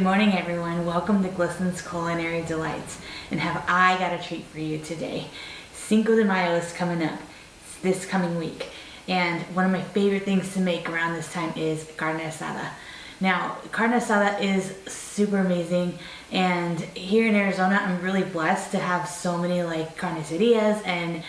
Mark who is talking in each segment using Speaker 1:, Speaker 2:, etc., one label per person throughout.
Speaker 1: morning, everyone. Welcome to Glisten's Culinary Delights. And have I got a treat for you today. Cinco de Mayo is coming up this coming week. And one of my favorite things to make around this time is carne asada. Now, carne asada is super amazing. And here in Arizona, I'm really blessed to have so many like carnicerias and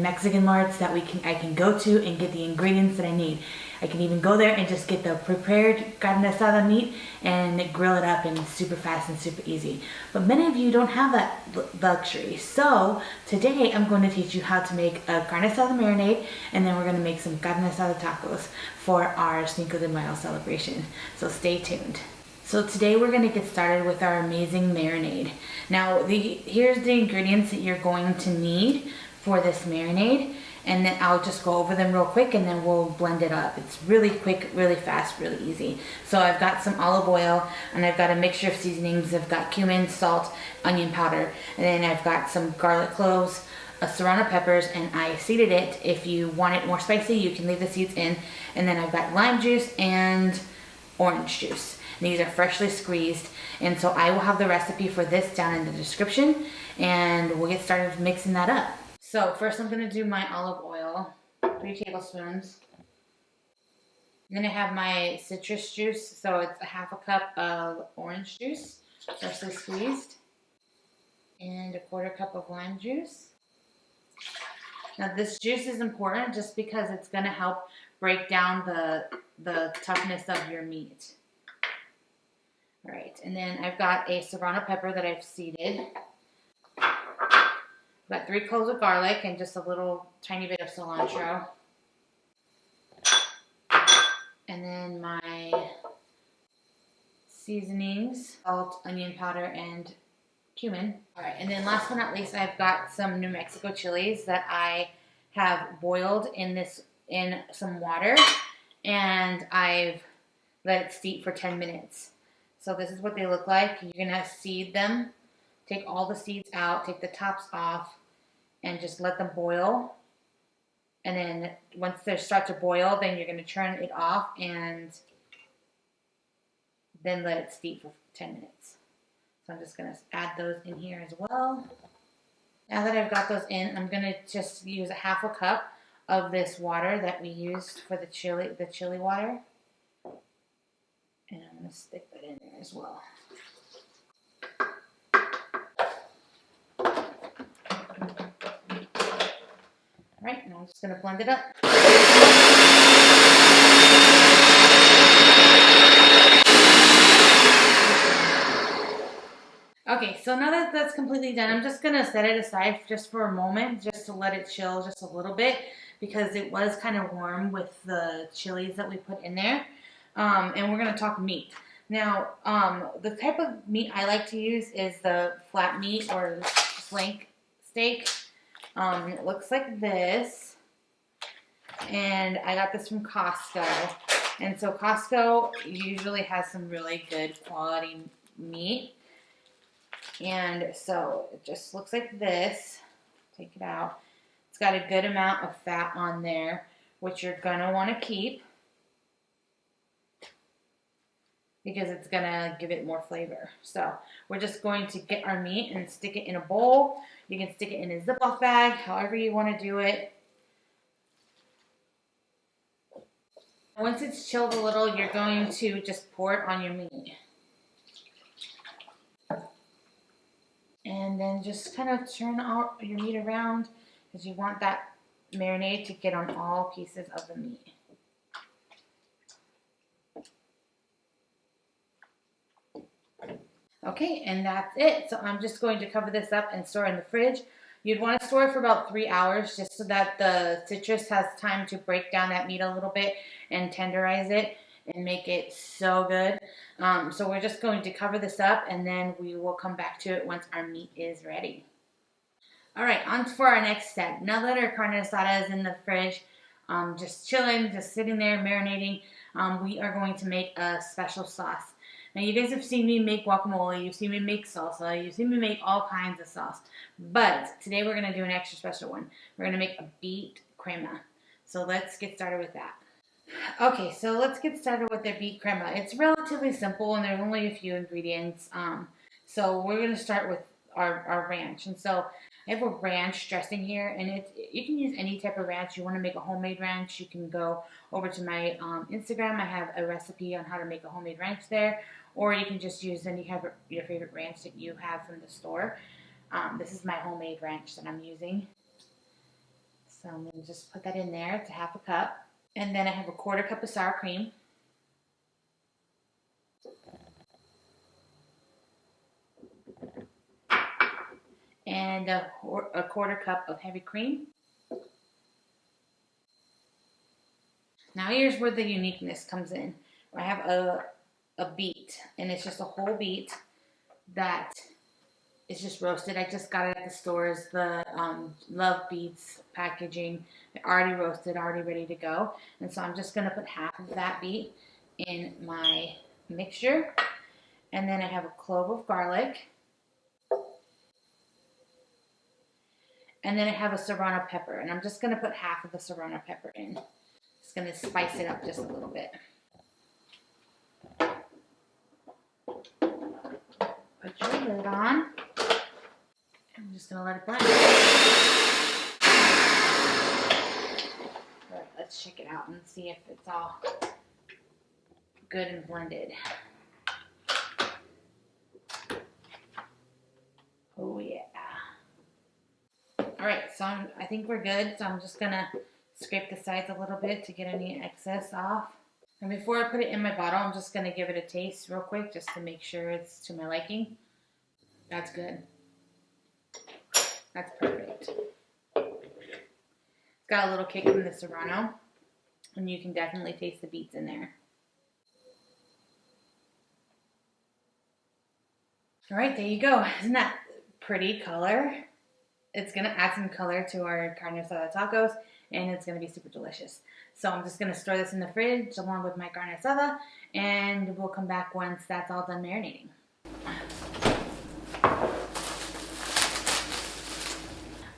Speaker 1: Mexican marts that I can go to and get the ingredients that I need. I can even go there and just get the prepared carne asada meat and grill it up, and super fast and super easy. But many of you don't have that luxury. So today I'm going to teach you how to make a carne asada marinade, and then we're going to make some carne asada tacos for our Cinco de Mayo celebration. So stay tuned. So today we're going to get started with our amazing marinade. Now here's the ingredients that you're going to need for this marinade, and then I'll just go over them real quick and then we'll blend it up. It's really quick, really fast, really easy. So I've got some olive oil, and I've got a mixture of seasonings. I've got cumin, salt, onion powder, and then I've got some garlic cloves, serrano peppers, and I seeded it. If you want it more spicy, you can leave the seeds in. And then I've got lime juice and orange juice. These are freshly squeezed, and so I will have the recipe for this down in the description, and we'll get started mixing that up. So first I'm going to do my olive oil, 3 tablespoons. I'm going to have my citrus juice, so it's a half a cup of orange juice, freshly squeezed, and a 1/4 cup of lime juice. Now this juice is important just because it's going to help break down the toughness of your meat. All right, and then I've got a serrano pepper that I've seeded. I've got 3 cloves of garlic and just a little tiny bit of cilantro. And then my seasonings, salt, onion powder, and cumin. All right, and then last but not least, I've got some New Mexico chilies that I have boiled in some water, and I've let it steep for 10 minutes. So this is what they look like. You're gonna seed them, take all the seeds out, take the tops off, and just let them boil. And then once they start to boil, then you're gonna turn it off and then let it steep for 10 minutes. So I'm just gonna add those in here as well. Now that I've got those in, I'm gonna just use a half a cup of this water that we used for the chili water. And I'm going to stick that in there as well. All right, now I'm just going to blend it up. Okay, so now that that's completely done, I'm just going to set it aside just for a moment, just to let it chill just a little bit, because it was kind of warm with the chilies that we put in there. And we're going to talk meat. Now, the type of meat I like to use is the flat meat or flank steak. It looks like this. And I got this from Costco. And so Costco usually has some really good quality meat. And so it just looks like this. Take it out. It's got a good amount of fat on there, which you're going to want to keep, because it's going to give it more flavor. So we're just going to get our meat and stick it in a bowl. You can stick it in a Ziploc bag, however you want to do it. Once it's chilled a little, you're going to just pour it on your meat. And then just kind of turn your meat around, because you want that marinade to get on all pieces of the meat. Okay, and that's it. So I'm just going to cover this up and store it in the fridge. You'd want to store it for about 3 hours, just so that the citrus has time to break down that meat a little bit and tenderize it and make it so good. So we're just going to cover this up, and then we will come back to it once our meat is ready. All right, on for our next step. Now that our carne asada is in the fridge, just chilling, just sitting there marinating, we are going to make a special sauce. Now, you guys have seen me make guacamole, you've seen me make salsa, you've seen me make all kinds of sauce. But today we're going to do an extra special one. We're going to make a beet crema. So let's get started with that. Okay, so let's get started with the beet crema. It's relatively simple and there's only a few ingredients. So we're gonna start with our ranch. And so I have a ranch dressing here, and you can use any type of ranch. You want to make a homemade ranch, you can go over to my Instagram. I have a recipe on how to make a homemade ranch there, or you can just use your favorite ranch that you have from the store. This is my homemade ranch that I'm using. So I'm gonna just put that in there. It's a half a cup. And then I have a quarter cup of sour cream. And a quarter cup of heavy cream. Now here's where the uniqueness comes in. I have a beet, and it's just a whole beet that is just roasted. I just got it at the stores, the Love Beets packaging. They're already roasted, already ready to go. And so I'm just going to put half of that beet in my mixture. And then I have a clove of garlic. And then I have a serrano pepper. And I'm just going to put half of the serrano pepper in. Just going to spice it up just a little bit. Put your lid on. I'm just going to let it blend. All right, let's check it out and see if it's all good and blended. Oh yeah. All right, so I think we're good. So I'm just going to scrape the sides a little bit to get any excess off. And before I put it in my bottle, I'm just going to give it a taste real quick just to make sure it's to my liking. That's good. That's perfect. It's got a little kick from the Serrano, and you can definitely taste the beets in there. All right, there you go. Isn't that pretty color? It's going to add some color to our Carne Asada tacos, and it's going to be super delicious. So I'm just going to store this in the fridge along with my Carne Asada, and we'll come back once that's all done marinating.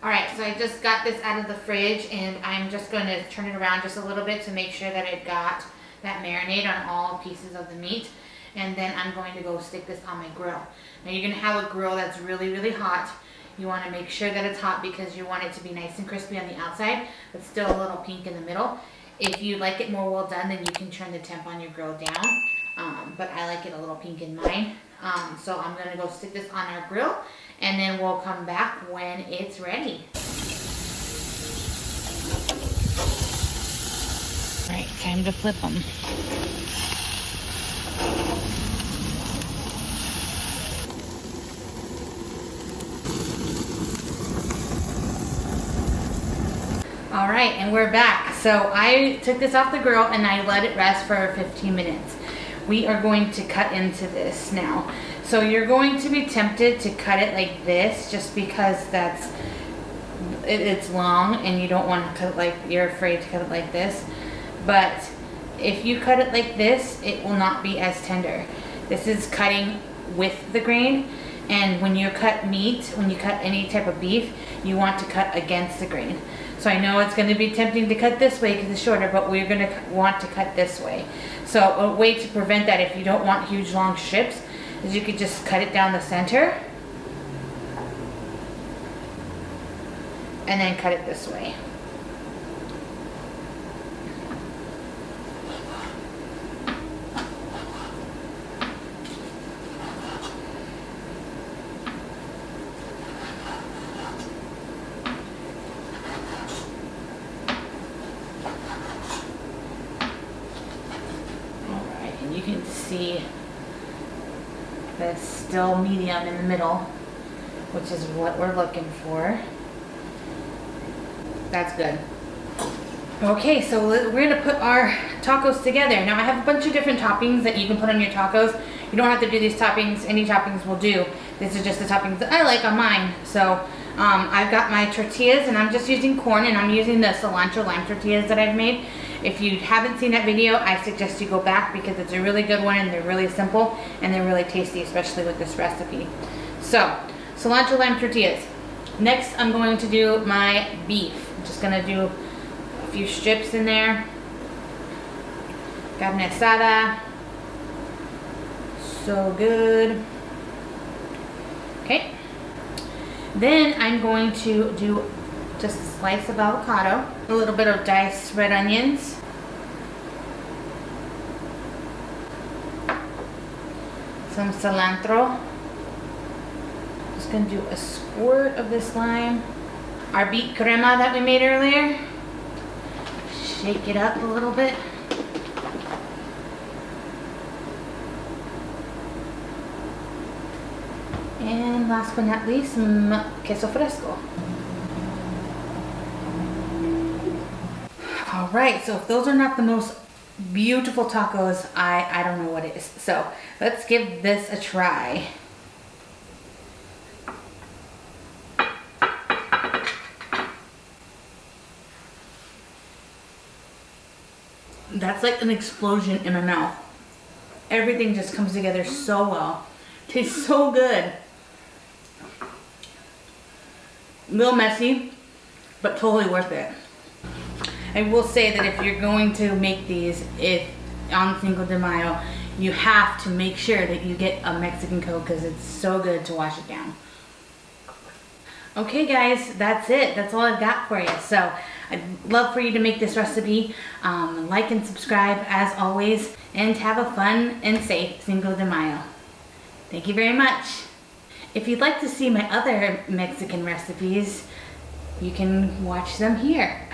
Speaker 1: Alright, so I just got this out of the fridge, and I'm just going to turn it around just a little bit to make sure that it got that marinade on all pieces of the meat. And then I'm going to go stick this on my grill. Now you're going to have a grill that's really, really hot. You want to make sure that it's hot because you want it to be nice and crispy on the outside, but still a little pink in the middle. If you like it more well done, then you can turn the temp on your grill down. But I like it a little pink in mine. So I'm going to go stick this on our grill, and then we'll come back when it's ready. All right, time to flip them. All right, and we're back. So I took this off the grill and I let it rest for 15 minutes. We are going to cut into this now. So you're going to be tempted to cut it like this just because it's long and you don't want to cut it like, you're afraid to cut it like this. But if you cut it like this, it will not be as tender. This is cutting with the grain, and when you cut meat, when you cut any type of beef, you want to cut against the grain. So I know it's going to be tempting to cut this way because it's shorter, but we're going to want to cut this way. So a way to prevent that, if you don't want huge long strips, is you could just cut it down the center and then cut it this way. You can see that it's still medium in the middle, which is what we're looking for. That's good. Okay, so we're gonna put our tacos together. Now I have a bunch of different toppings that you can put on your tacos. You don't have to do these toppings, any toppings will do. This is just the toppings that I like on mine. So I've got my tortillas, and I'm just using corn, and I'm using the cilantro lime tortillas that I've made. If you haven't seen that video, I suggest you go back because it's a really good one, and they're really simple and they're really tasty, especially with this recipe. So, cilantro lime tortillas. Next, I'm going to do my beef. I'm just gonna do a few strips in there. Carne Asada. So good. Okay. Then I'm going to do just a slice of avocado, a little bit of diced red onions, some cilantro. Just gonna do a squirt of this lime. Our beet crema that we made earlier. Shake it up a little bit. And last but not least, some queso fresco. All right, so if those are not the most beautiful tacos, I don't know what is. So let's give this a try. That's like an explosion in my mouth. Everything just comes together so well. Tastes so good. A little messy, but totally worth it. I will say that if you're going to make these on Cinco de Mayo, you have to make sure that you get a Mexican Coke because it's so good to wash it down. Okay guys, that's it. That's all I've got for you. So I'd love for you to make this recipe. Like and subscribe as always, and have a fun and safe Cinco de Mayo. Thank you very much. If you'd like to see my other Mexican recipes, you can watch them here.